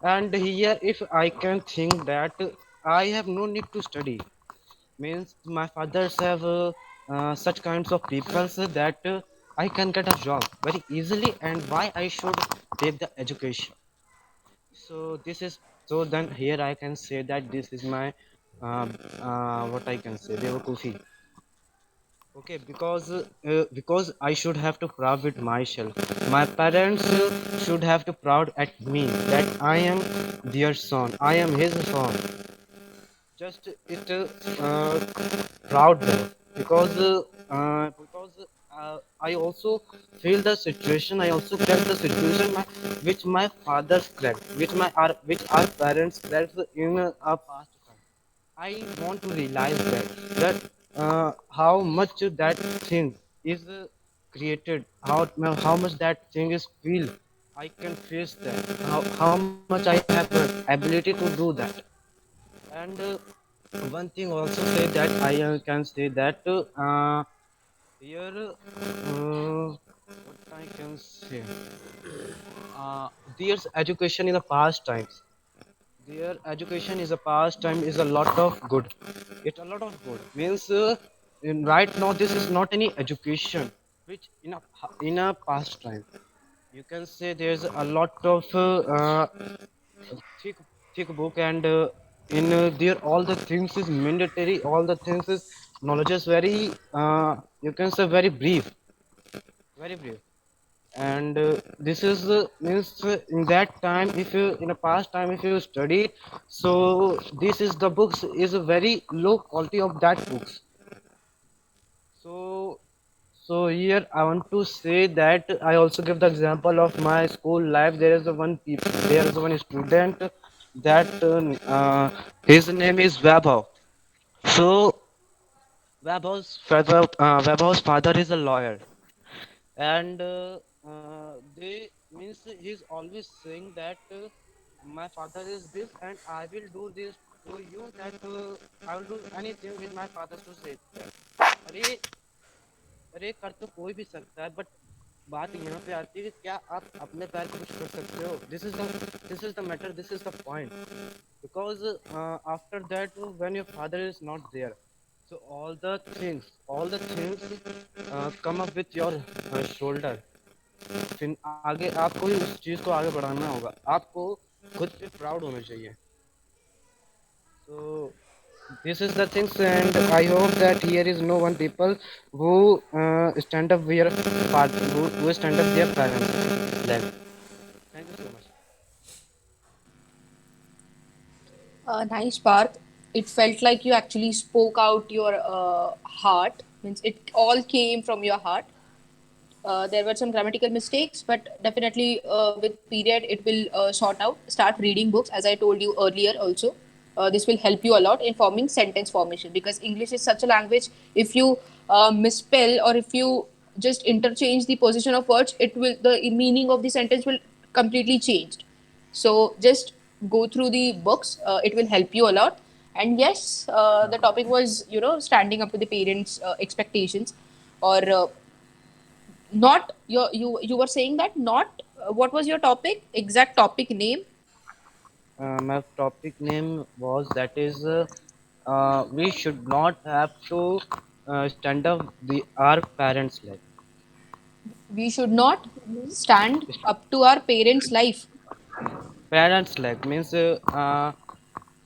And here if I can think that I have no need to study, means my fathers have such kinds of people that I can get a job very easily, and why I should take the education. So this is, so then here I can say that this is my uh, what I can say bewakufi. Okay, because I should have to proud with myself. My parents should have to proud at me that I am their son, I am his son. Just it proud there, because I also feel the situation. I also felt the situation which my fathers felt, which our parents felt in our past time. I want to realize that how much that thing is created, how much that thing is feel. I can face that. How much I have ability to do that. And one thing also say that I can say that here what I can say, there's education in the past times. Their education is a pastime is a lot of good. It's a lot of good means right now this is not any education which in a pastime. You can say there's a lot of thick thick book, and in there all the things is mandatory. All the things is knowledge is very you can say very brief. And this is means in that time, if you in a past time if you studied, so this is the books is a very low quality of that books. So so here I want to say that I also give the example of my school life. There is one student that his name is Vaibhav. So Vaibhav's father is a lawyer, and they means he's always saying that my father is this and I will do this to you, that I will do anything with my father to say that अरे अरे कर तो कोई भी सकता है, but बात यहाँ पे आती है कि क्या आप अपने पैर पे कुछ कर सकते हो. This is the matter, this is the point. Because after that when your father is not there, so all the things come up with your shoulder. फिर आगे आपको ही उस चीज को आगे बढ़ाना होगा, आपको खुद पे प्राउड होना चाहिए. So this is the things, and I hope that here is no one people who stand up their who stand up their parents left. Thank you so much. Nice, Parth. It felt like you actually spoke out your heart. Means it all came from your heart. There were some grammatical mistakes, but definitely with period it will sort out. Start reading books, as I told you earlier. Also, this will help you a lot in forming sentence formation, because English is such a language. If you misspell, or if you just interchange the position of words, it will, the meaning of the sentence will completely change. So just go through the books. It will help you a lot. And yes, the topic was, standing up to the parents' expectations, or not you were saying that not what was your topic, exact topic name? My topic name was that is we should not have to stand up our parents' life. We should not stand up to our parents life. Parents' life means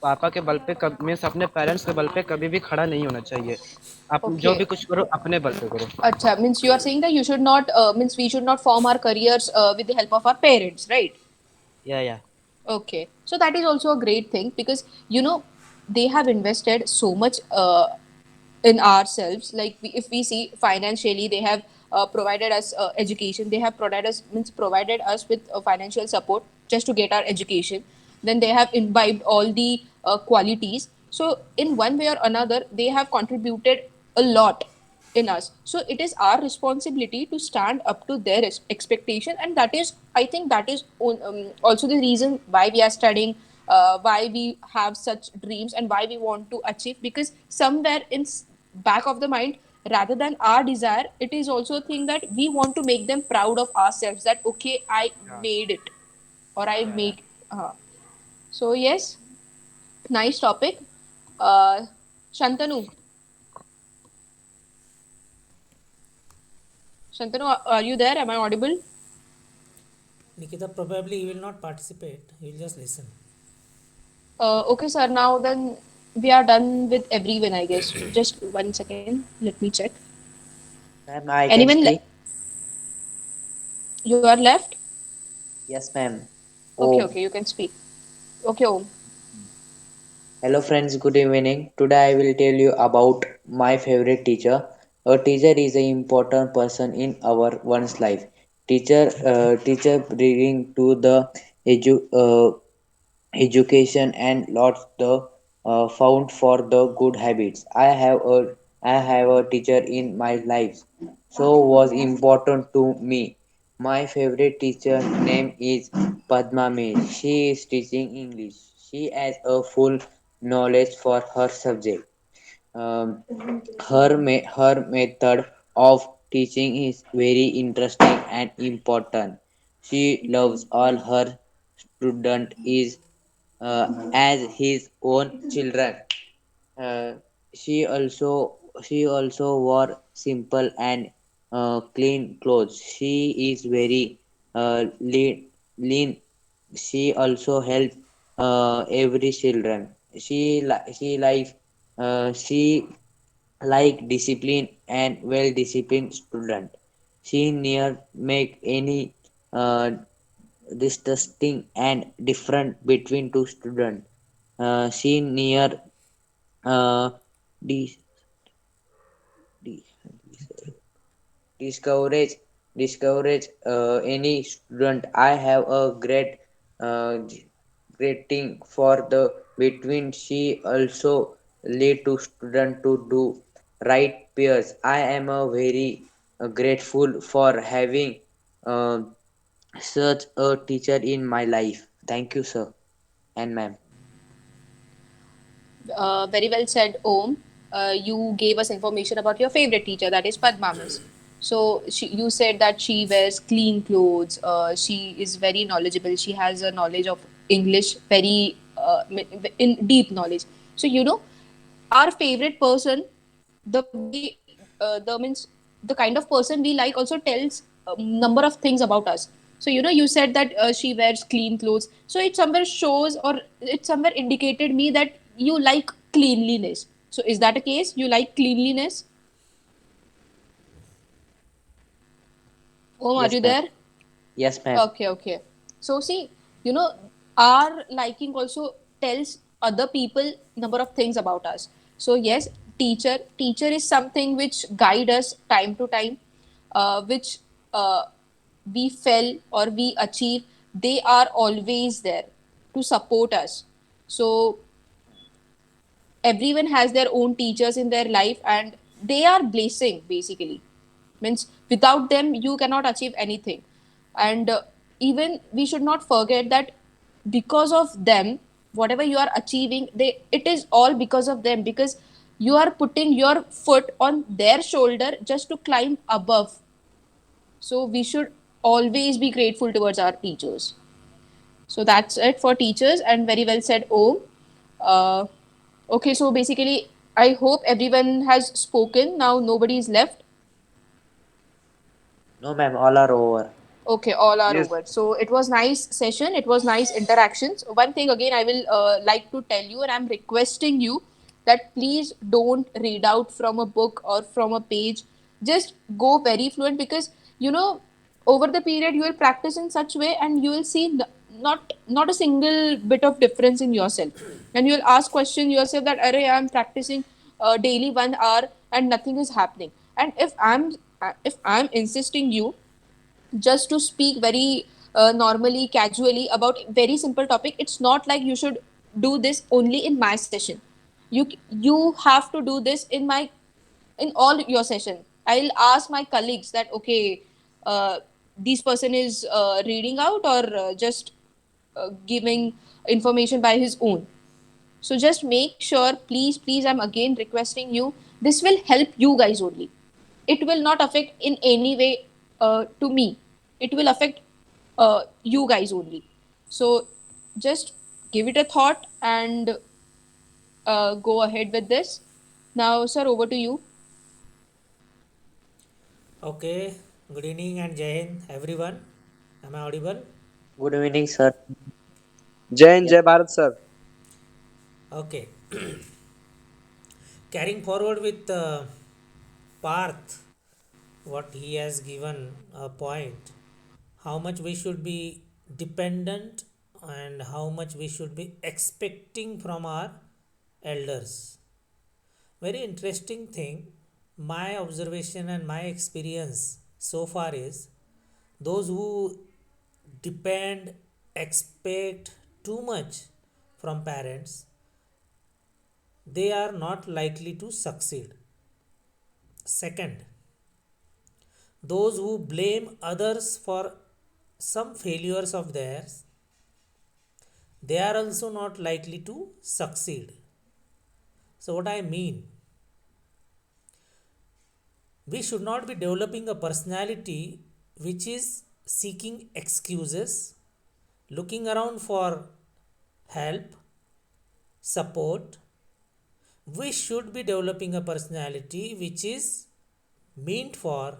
पापा के बल पे means अपने parents के बल पे कभी भी खड़ा नहीं होना चाहिए. आप जो भी Okay. कुछ करो अपने बल पे करो. Acha, means you are saying that you should not means we should not form our careers with the help of our parents, right? Yeah, yeah. Okay, so that is also a great thing, because they have invested so much in ourselves. Like if we see financially, they have provided us education. They have provided us with financial support just to get our education. Then they have imbibed all the qualities. So in one way or another, they have contributed a lot in us. So it is our responsibility to stand up to their expectation, and that is, I think, that is also the reason why we are studying, why we have such dreams and why we want to achieve, because somewhere in back of the mind, rather than our desire, it is also a thing that we want to make them proud of ourselves, that okay, I Yeah, made it, or I yeah, yeah. make so yes, nice topic. uh Shantanu, are you there? Am I audible? Nikita, probably you will not participate, you will just listen. Okay, sir. Now then, we are done with everyone, I guess. Just 1 second. Let me check. Ma'am, I can Anyone? speak. You are left? Yes, ma'am. Okay, Oh, okay. You can speak. Okay, Om. hello, friends. Good evening. Today, I will tell you about my favorite teacher. A teacher is an important person in our one's life. Teacher bringing to the edu- uh, education and lots the found for the good habits. I have a teacher in my life, so was important to me. My favorite teacher name is Padma Mir. She is teaching English. She has a full knowledge for her subject. Um, her method of teaching is very interesting and important. She loves all her student is as his own children. Uh, she also wore simple and clean clothes. She is very lean. She also helped every children. She like discipline and well disciplined student. She near make any disgusting and different between two students. She near uh, dis- dis- discourage any student. I have a uh, great thing for the between. She also lead to student to do right peers. I am a very grateful for having uh, such a teacher in my life. Thank you, sir and ma'am. Very well said, Om. You gave us information about your favorite teacher, that is Padma Miss. So you said that she wears clean clothes. She is very knowledgeable. She has a knowledge of English, very in deep knowledge. So our favorite person, the way the means the kind of person we like also tells a number of things about us. So you said that she wears clean clothes, so it somewhere shows, or it somewhere indicated me that you like cleanliness. So is that a case, you like cleanliness? Oh, are Yes, you ma'am. there? Yes, ma'am. Okay, okay. So see, you know, our liking also tells other people number of things about us. So yes, teacher is something which guide us time to time, which uh, we fell or we achieve. They are always there to support us. So everyone has their own teachers in their life, and they are blessing basically, means without them you cannot achieve anything. And even we should not forget that because of them, whatever you are achieving, it is all because of them, because you are putting your foot on their shoulder just to climb above. So we should always be grateful towards our teachers. So that's it for teachers, and very well said, Om. uh, okay, so basically I hope everyone has spoken now, nobody is left. No, ma'am. All are over. Okay, all are Yes. over. So it was nice session. It was nice interactions. One thing again, I will like to tell you, and I'm requesting you that please don't read out from a book or from a page. Just go very fluent, because over the period you will practice in such way, and you will see not a single bit of difference in yourself. And you will ask question yourself that, "Arey, I'm practicing daily 1 hour and nothing is happening." And if I'm insisting you just to speak very normally, casually about very simple topic, it's not like you should do this only in my session. You have to do this in all your session. I'll ask my colleagues that, okay, this person is reading out, or just giving information by his own. So just make sure, please, please, I'm again requesting you, this will help you guys only. It will not affect in any way to me. It will affect you guys only. So just give it a thought and go ahead with this. Now, sir, over to you. Okay, good evening and Jai Hind, everyone. Am I audible? Good evening, sir. Jai Hind, Yes. Jai Bharat, sir. Okay, carrying forward with Parth, what he has given a point, how much we should be dependent and how much we should be expecting from our elders. Very interesting thing, my observation and my experience so far is those who depend, expect too much from parents, they are not likely to succeed. Second, those who blame others for some failures of theirs, they are also not likely to succeed. So, what I mean, we should not be developing a personality which is seeking excuses, looking around for help, support. We should be developing a personality which is meant for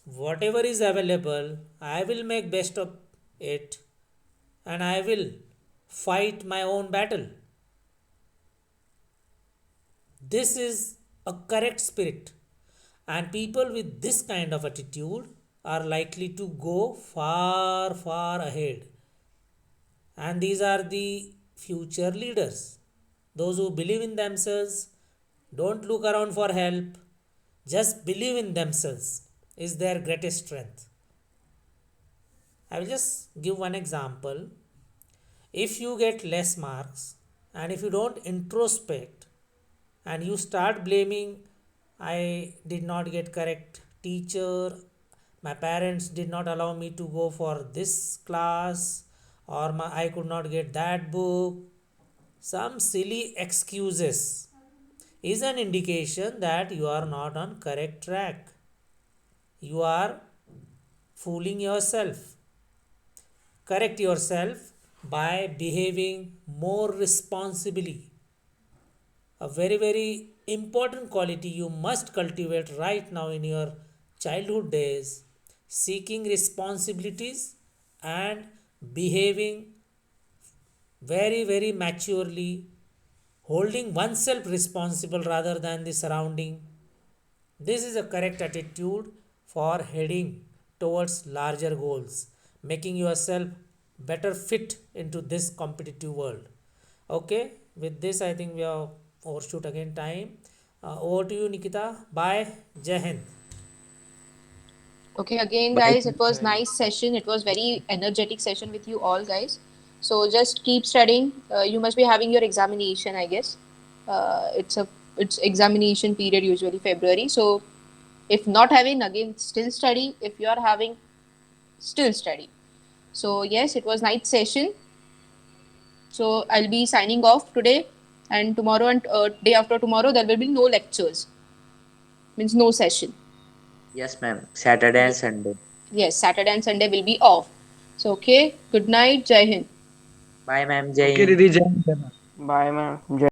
whatever is available, I will make best of it and I will fight my own battle. This is a correct spirit, and people with this kind of attitude are likely to go far, far ahead. And these are the future leaders. Those who believe in themselves, don't look around for help, just believe in themselves is their greatest strength. I will just give one example. If you get less marks and if you don't introspect and you start blaming, I did not get correct teacher, my parents did not allow me to go for this class, or I could not get that book, some silly excuses is an indication that you are not on correct track. You are fooling yourself. Correct yourself by behaving more responsibly. A very, very important quality you must cultivate right now in your childhood days, seeking responsibilities and behaving very, very maturely, holding oneself responsible rather than the surrounding. This is a correct attitude for heading towards larger goals, making yourself better fit into this competitive world. Okay, with this, I think we have overshoot again time. Over to you, Nikita. Bye. Jai Hind. Okay, again, Bye. guys, it was nice session. It was very energetic session with you all, guys. So just keep studying. You must be having your examination, I guess. It's examination period usually February. So if not having, again, still study. If you are having, still study. So yes, it was night session. So I'll be signing off today, and tomorrow and day after tomorrow there will be no lectures. Means no session. Yes, ma'am. Saturday and Ye- Sunday. Yes, Saturday and Sunday will be off. So okay, good night, Jai Hind. Bye, ma'am. Jai Okay, Hind. Didi, Jai Hind. Bye, ma'am. Jai